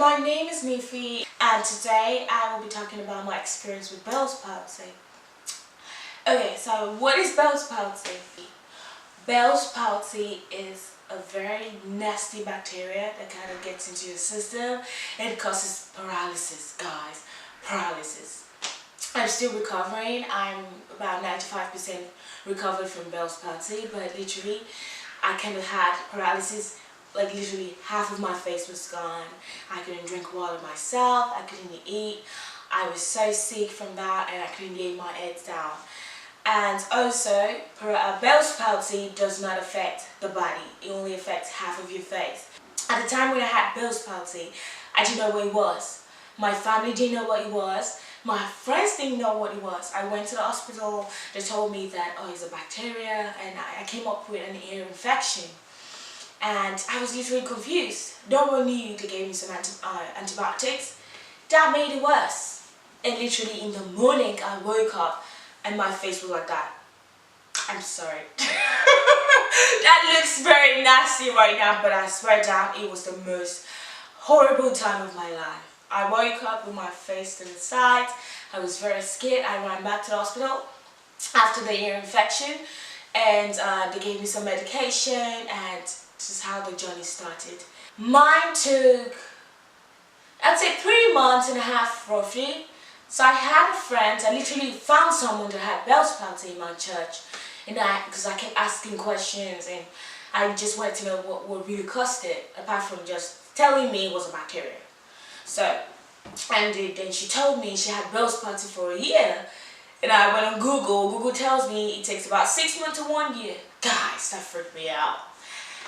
my name is Niffy, and today I will be talking about my experience with Bells Palsy. Okay, so what is Bells Palsy? Bells Palsy is a very nasty bacteria that kind of gets into your system and it causes paralysis, guys. Paralysis. I'm still recovering. I'm about 95% recovered from Bells Palsy, but literally I kind of had paralysis. Like literally half of my face was gone. I couldn't drink water myself. I couldn't eat. I was so sick from that and I couldn't lay my head down. And also, Bell's palsy does not affect the body. It only affects half of your face. At the time when I had Bell's palsy, I didn't know what it was. My family didn't know what it was. My friends didn't know what it was. I went to the hospital. They told me that, oh, it's a bacteria, and I came up with an ear infection. And I was literally confused. No one knew. They gave me some antibiotics. That made it worse. And literally in the morning I woke up and my face was like that. I'm sorry. That looks very nasty right now, but I swear down it was the most horrible time of my life. I woke up with my face to the side. I was very scared. I ran back to the hospital after the ear infection, and they gave me some medication, and this is how the journey started. Mine took, I'd say 3 months and a half roughly. So I had a friend, I literally found someone that had Bells Palsy in my church, and because I kept asking questions and I just wanted to know what really caused it, apart from just telling me it was a bacteria. So, and then she told me she had Bells Palsy for a year, and I went on Google. Google tells me it takes about 6 months to 1 year. Guys, that freaked me out.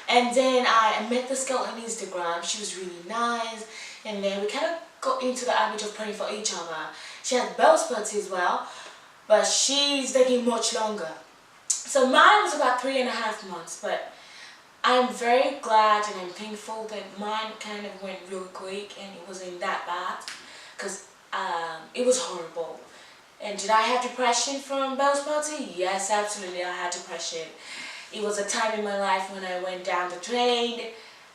And then I met this girl on Instagram. She was really nice, and then we kind of got into the habit of praying for each other. She had Bells Palsy as well, but she's taking much longer. So mine was about 3.5 months, but I'm very glad and I'm thankful that mine kind of went real quick and it wasn't that bad, because it was horrible. And did I have depression from Bells Palsy? Yes, absolutely, I had depression. It was a time in my life when I went down the drain,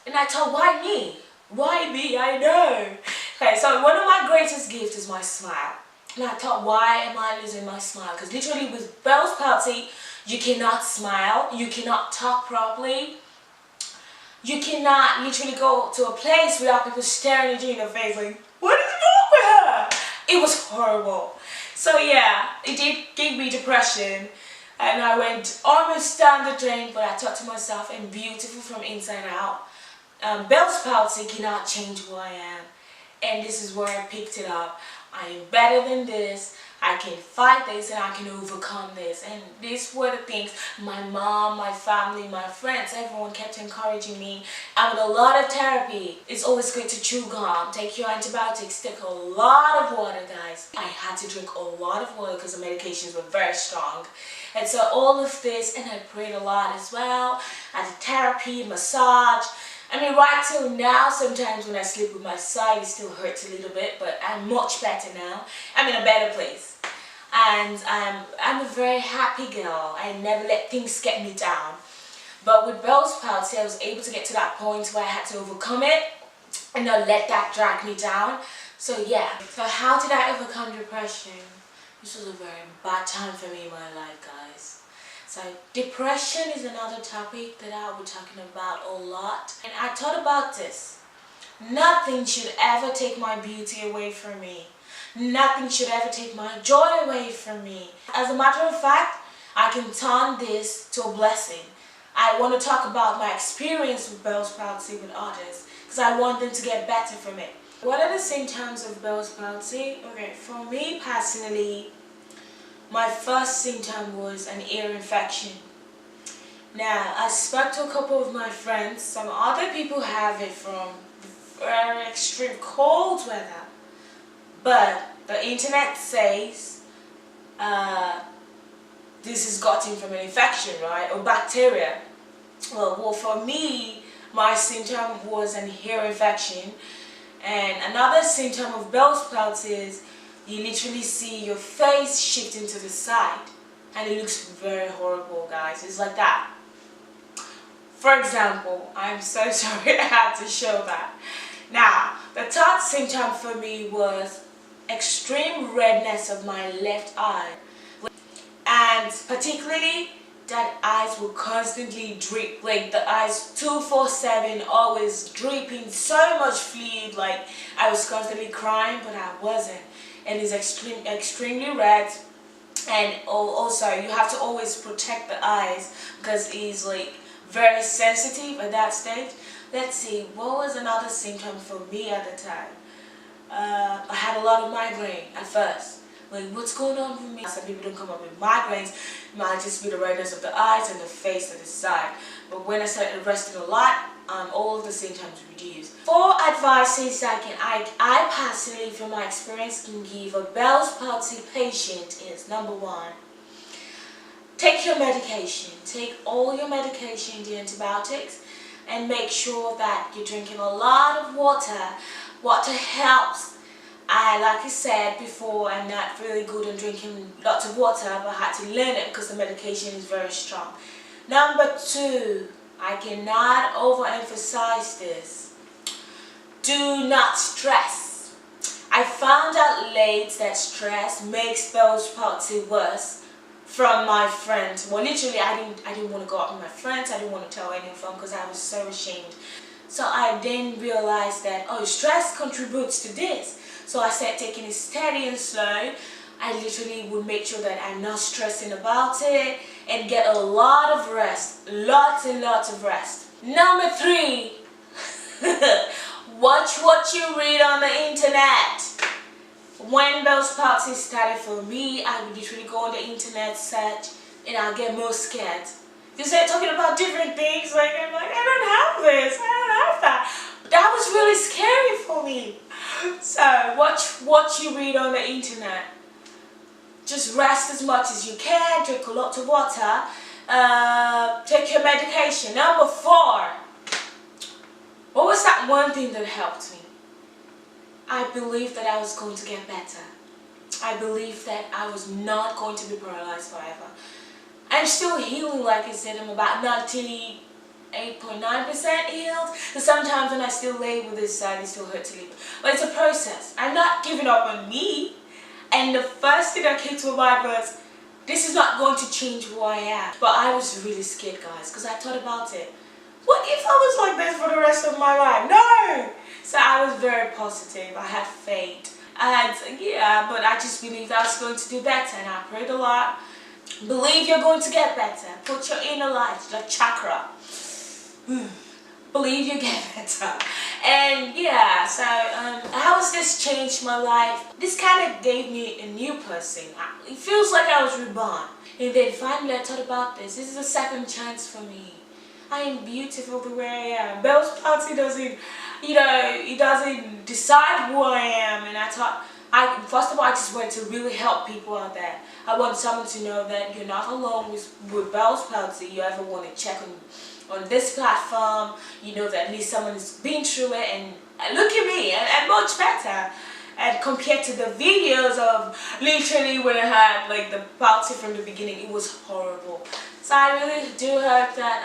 and I thought, why me? Why me? I know. Okay, so one of my greatest gifts is my smile. And I thought, why am I losing my smile? Because literally with Bells Palsy, you cannot smile, you cannot talk properly, you cannot literally go to a place without people staring at you in the face like, what is wrong with her? It was horrible. So yeah, it did give me depression. And I went almost down the drain, but I thought to myself, I'm beautiful from inside out. Bells Palsy cannot change who I am. And this is where I picked it up. I am better than this. I can fight this and I can overcome this. And these were the things my mom, my family, my friends, everyone kept encouraging me. And with a lot of therapy, it's always good to chew gum, take your antibiotics, take a lot of water, guys. I had to drink a lot of water because the medications were very strong. And so all of this, and I prayed a lot as well. I did therapy, massage. I mean, right till now, sometimes when I sleep with my side, it still hurts a little bit, but I'm much better now. I'm in a better place. And I'm a very happy girl. I never let things get me down. But with Bells Palsy, I was able to get to that point where I had to overcome it and not let that drag me down. So yeah. So how did I overcome depression? This was a very bad time for me in my life, guys. So depression is another topic that I'll be talking about a lot. And I thought about this. Nothing should ever take my beauty away from me. Nothing should ever take my joy away from me. As a matter of fact, I can turn this to a blessing. I want to talk about my experience with Bells Palsy with others, because I want them to get better from it. What are the symptoms of Bells Palsy? Okay, for me personally, my first symptom was an ear infection. Now, I spoke to a couple of my friends. Some other people have it from very extreme cold weather. But the internet says this is gotten from an infection, right? Or bacteria. Well, for me, my symptom was an ear infection. And another symptom of Bells Palsy is you literally see your face shifting to the side. And it looks very horrible, guys. It's like that. For example, I'm so sorry I had to show that. Now, the third symptom for me was extreme redness of my left eye, and particularly that eyes will constantly drip, like the eyes 24/7 always dripping so much fluid, like I was constantly crying but I wasn't, and it's extremely red. And also you have to always protect the eyes because it's like very sensitive at that stage. Let's see, what was another symptom for me at the time? I had a lot of migraine at first. Like, what's going on with me? Some people don't come up with migraines. It might just be the redness of the eyes and the face at the side. But when I started resting a lot, all of the symptoms reduced. 4 advices I personally, from my experience, can give a Bell's palsy patient is: number 1, take your medication. Take all your medication, the antibiotics, and make sure that you're drinking a lot of water. Water helps. Like I said before, I'm not really good at drinking lots of water, but I had to learn it because the medication is very strong. Number 2, I cannot overemphasize this: do not stress. I found out late that stress makes Bell's palsy worse from my friends. Well, literally, I didn't want to go out with my friends. I didn't want to tell any of them because I was so ashamed. So I then realized that, oh, stress contributes to this. So I started taking it steady and slow. I literally would make sure that I'm not stressing about it and get a lot of rest. Lots and lots of rest. Number 3, watch what you read on the internet. When Bells Palsy started for me, I would literally go on the internet, search, and I'll get more scared. You start talking about different things, like I'm like, I don't have this, I don't have that. But that was really scary for me. So watch what you read on the internet. Just rest as much as you can, drink a lot of water, take your medication. Number 4, what was that one thing that helped me? I believed that I was going to get better. I believed that I was not going to be paralyzed forever. I'm still healing, like I said. I'm about 98.9% healed. And sometimes when I still lay with this side, it still hurts a little. But it's a process. I'm not giving up on me. And the first thing that came to my mind was, this is not going to change who I am. But I was really scared, guys, because I thought about it. What if I was like this for the rest of my life? No! So I was very positive. I had faith. And yeah, but I just believed I was going to do better. And I prayed a lot. Believe you're going to get better. Put your inner light, like chakra. Believe you get better. And yeah, so how has this changed my life? This kind of gave me a new person. It feels like I was reborn. And then finally I thought about this. This is a second chance for me. I am beautiful the way I am. Bell's palsy doesn't, it doesn't decide who I am. And I thought, first of all, I just wanted to really help people out there. I want someone to know that you're not alone with Bell's palsy. You ever want to check on this platform, you know that at least someone has been through it, and look at me, I'm much better. And compared to the videos of literally when I had like the palsy from the beginning, it was horrible. So I really do hope that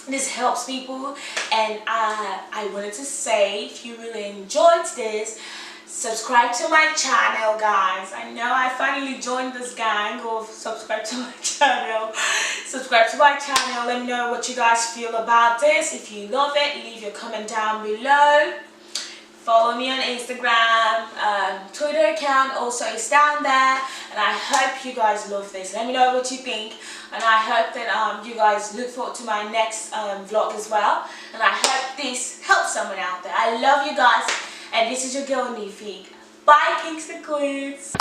this helps people, and I wanted to say, if you really enjoyed this, subscribe to my channel, guys. I know I finally joined this gang. Go subscribe to my channel. Subscribe to my channel. Let me know what you guys feel about this. If you love it, leave your comment down below. Follow me on Instagram. Twitter account also is down there. And I hope you guys love this. Let me know what you think. And I hope that you guys look forward to my next vlog as well. And I hope this helps someone out there. I love you guys. And this is your girl Niffy. Bye, kings and queens.